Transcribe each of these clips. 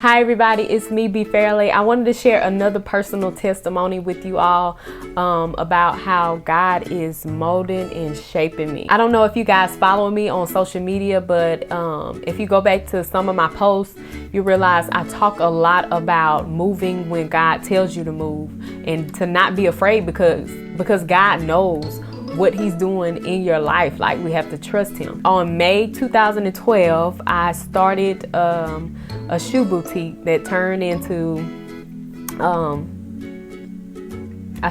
Hi everybody, it's me, B Fairly. I wanted to share another personal testimony with you all about how God is molding and shaping me. I don't know if you guys follow me on social media, but if you go back to some of my posts, you realize I talk a lot about moving when God tells you to move and to not be afraid because God knows what he's doing in your life. Like, we have to trust him. On May 2012, I started a shoe boutique that turned into I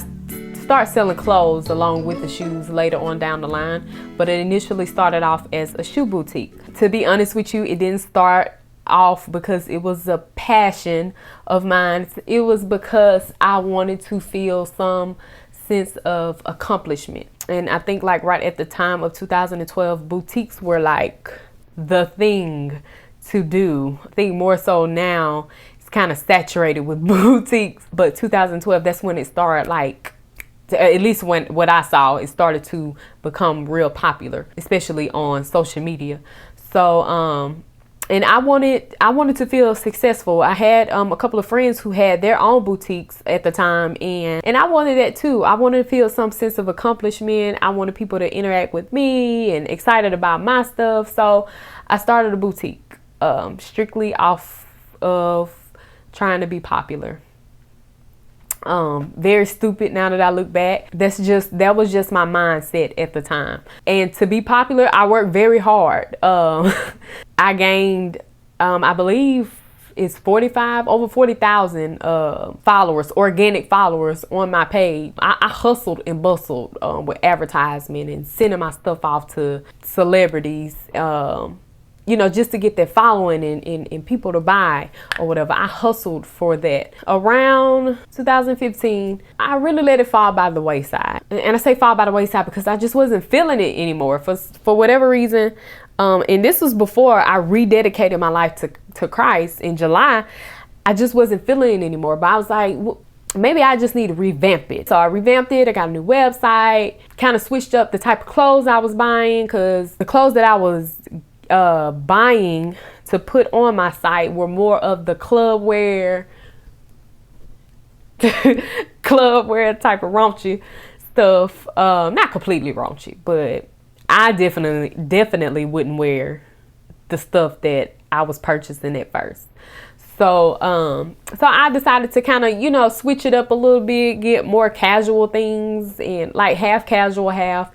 start selling clothes along with the shoes later on down the line, but it initially started off as a shoe boutique. To be honest with you, it didn't start off because it was a passion of mine. It was because I wanted to feel some sense of accomplishment. And I think like right at the time of 2012, boutiques were like the thing to do. I think more so now it's kind of saturated with boutiques, but 2012, that's when it started, like, at least when what I saw, it started to become real popular, especially on social media. So and I wanted to feel successful. I had a couple of friends who had their own boutiques at the time, and I wanted that too. I wanted to feel some sense of accomplishment. I wanted people to interact with me and excited about my stuff. So I started a boutique strictly off of trying to be popular. Very stupid now that I look back. That was just my mindset at the time. And to be popular, I worked very hard. I gained, I believe it's over 40,000 followers, organic followers on my page. I hustled and bustled with advertisement and sending my stuff off to celebrities, just to get that following and people to buy or whatever. I hustled for that. Around 2015, I really let it fall by the wayside. And I say fall by the wayside because I just wasn't feeling it anymore for whatever reason. And this was before I rededicated my life to Christ in July. I just wasn't feeling it anymore. But I was like, well, maybe I just need to revamp it. So I revamped it. I got a new website, kind of switched up the type of clothes I was buying, because the clothes that I was buying to put on my site were more of the club wear type of raunchy stuff. Not completely raunchy, but I definitely wouldn't wear the stuff that I was purchasing at first. So I decided to kind of, switch it up a little bit, get more casual things, and like half casual, half,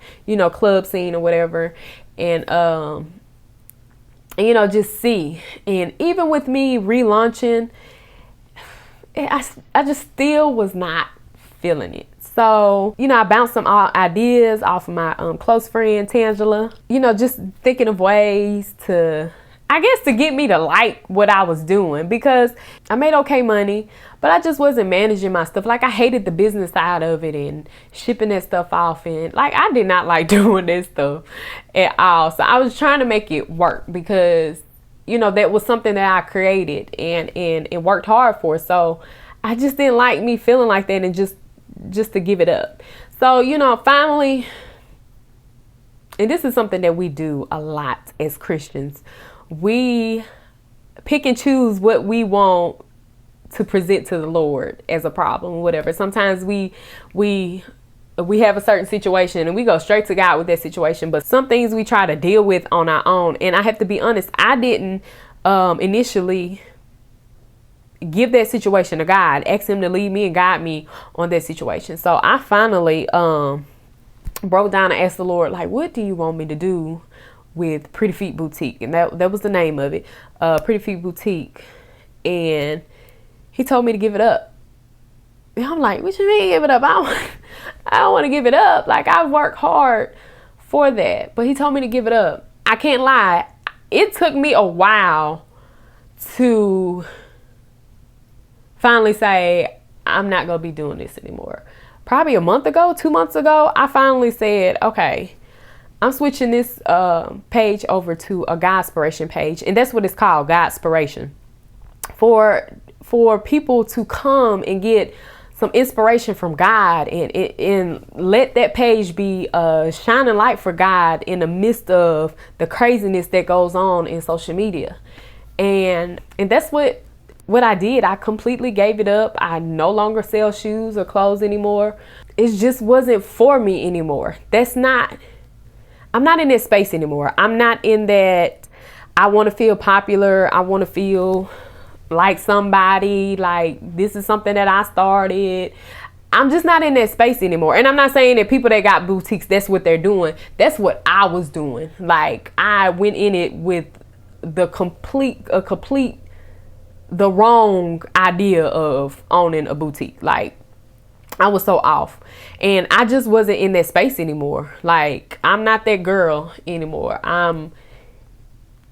club scene or whatever. And just see. And even with me relaunching, I just still was not feeling it. So, I bounced some ideas off of my close friend, Tangela, just thinking of ways to get me to like what I was doing, because I made okay money, but I just wasn't managing my stuff. Like, I hated the business side of it and shipping that stuff off, and like, I did not like doing that stuff at all. So I was trying to make it work because, that was something that I created and worked hard for. So I just didn't like me feeling like that and just to give it up. So, finally, and this is something that we do a lot as Christians, we pick and choose what we want to present to the Lord as a problem, whatever. Sometimes we have a certain situation and we go straight to God with that situation, but some things we try to deal with on our own. And I have to be honest, I didn't initially give that situation to God, ask him to lead me and guide me on that situation. So I finally broke down and asked the Lord, like, what do you want me to do with Pretty Feet Boutique? And that was the name of it, Pretty Feet Boutique. And he told me to give it up. And I'm like, what you mean give it up? I don't want to give it up. Like, I worked hard for that. But he told me to give it up. I can't lie. It took me a while to finally say, I'm not going to be doing this anymore. Probably 2 months ago, I finally said, okay, I'm switching this page over to a Godspiration page. And that's what it's called, Godspiration. For people to come and get some inspiration from God and let that page be a shining light for God in the midst of the craziness that goes on in social media. And that's what what I did, I completely gave it up. I no longer sell shoes or clothes anymore. It just wasn't for me anymore. I'm not in that space anymore. I'm not in that I want to feel popular. I want to feel like somebody, like this is something that I started. I'm just not in that space anymore. And I'm not saying that people that got boutiques, that's what they're doing. That's what I was doing. Like, I went in it with the wrong idea of owning a boutique. Like, I was so off, and I just wasn't in that space anymore. Like, I'm not that girl anymore. I'm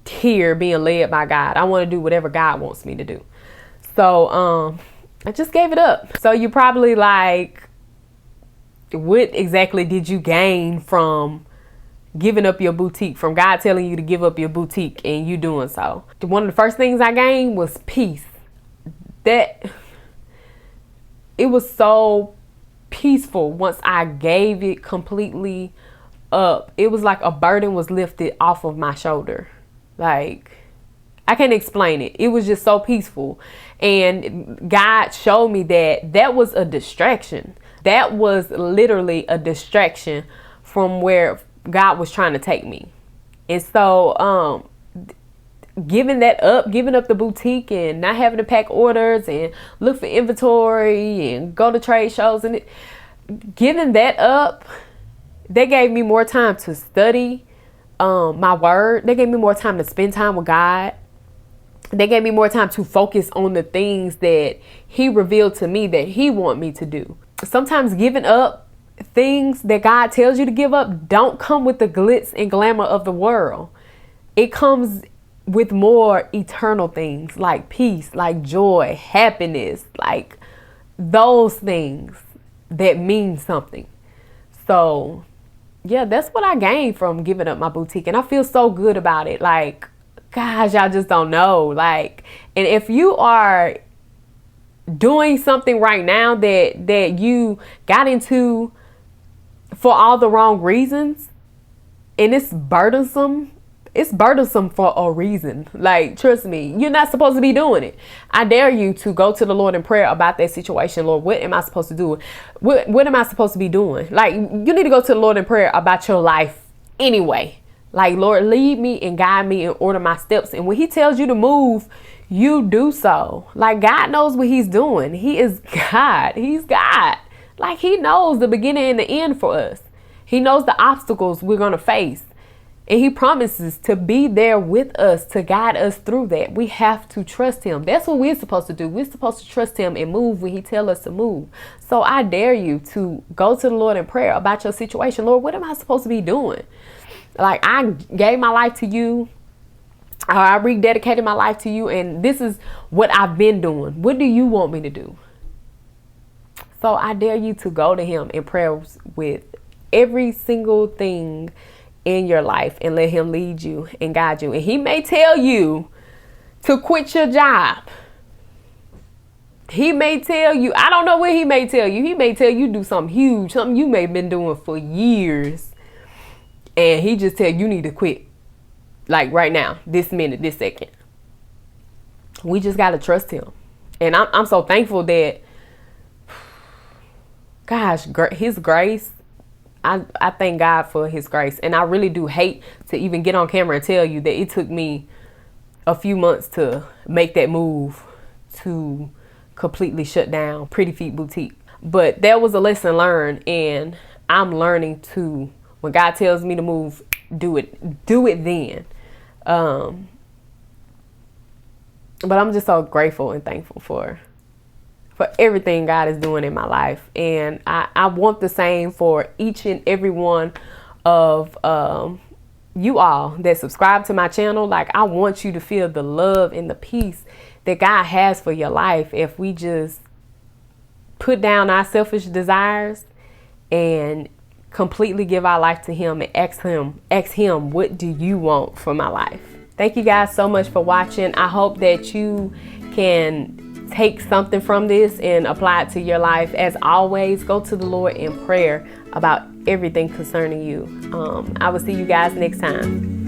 here being led by God. I want to do whatever God wants me to do. So, I just gave it up. So you probably like, what exactly did you gain from giving up your boutique, from God telling you to give up your boutique and you doing so? One of the first things I gained was peace. It was so peaceful once I gave it completely up. It was like a burden was lifted off of my shoulder. Like, I can't explain it. It was just so peaceful. And God showed me that was a distraction. That was literally a distraction from where God was trying to take me. And so, giving up the boutique and not having to pack orders and look for inventory and go to trade shows, and giving that up, that gave me more time to study my word. They gave me more time to spend time with God. They gave me more time to focus on the things that He revealed to me that He want me to do. Sometimes giving up things that God tells you to give up don't come with the glitz and glamour of the world. It comes with more eternal things, like peace, like joy, happiness, like those things that mean something. So yeah, that's what I gained from giving up my boutique. And I feel so good about it. Like, gosh, y'all just don't know. Like, and if you are doing something right now that you got into for all the wrong reasons, and it's burdensome for a reason. Like, trust me, you're not supposed to be doing it. I dare you to go to the Lord in prayer about that situation. Lord, what am I supposed to do? What am I supposed to be doing? Like, you need to go to the Lord in prayer about your life anyway. Like, Lord, lead me and guide me and order my steps. And when He tells you to move, you do so. Like, God knows what He's doing. He is God. He's God. Like, He knows the beginning and the end for us. He knows the obstacles we're going to face. And He promises to be there with us to guide us through that. We have to trust Him. That's what we're supposed to do. We're supposed to trust Him and move when He tells us to move. So I dare you to go to the Lord in prayer about your situation. Lord, what am I supposed to be doing? Like, I gave my life to You. I rededicated my life to You. And this is what I've been doing. What do You want me to do? So I dare you to go to Him in prayer with every single thing in your life and let Him lead you and guide you. And He may tell you to quit your job. He may tell you, I don't know what He may tell you. He may tell you do something huge, something you may have been doing for years. And He just tell you need to quit. Like right now, this minute, this second. We just got to trust Him. And I'm so thankful that, gosh, His grace, I thank God for His grace. And I really do hate to even get on camera and tell you that it took me a few months to make that move to completely shut down Pretty Feet Boutique. But that was a lesson learned, and I'm learning to, when God tells me to move, do it then. But I'm just so grateful and thankful for everything God is doing in my life. And I want the same for each and every one of you all that subscribe to my channel. Like, I want you to feel the love and the peace that God has for your life if we just put down our selfish desires and completely give our life to Him and ask him, what do You want for my life? Thank you guys so much for watching. I hope that you can take something from this and apply it to your life. As always, go to the Lord in prayer about everything concerning you. I will see you guys next time.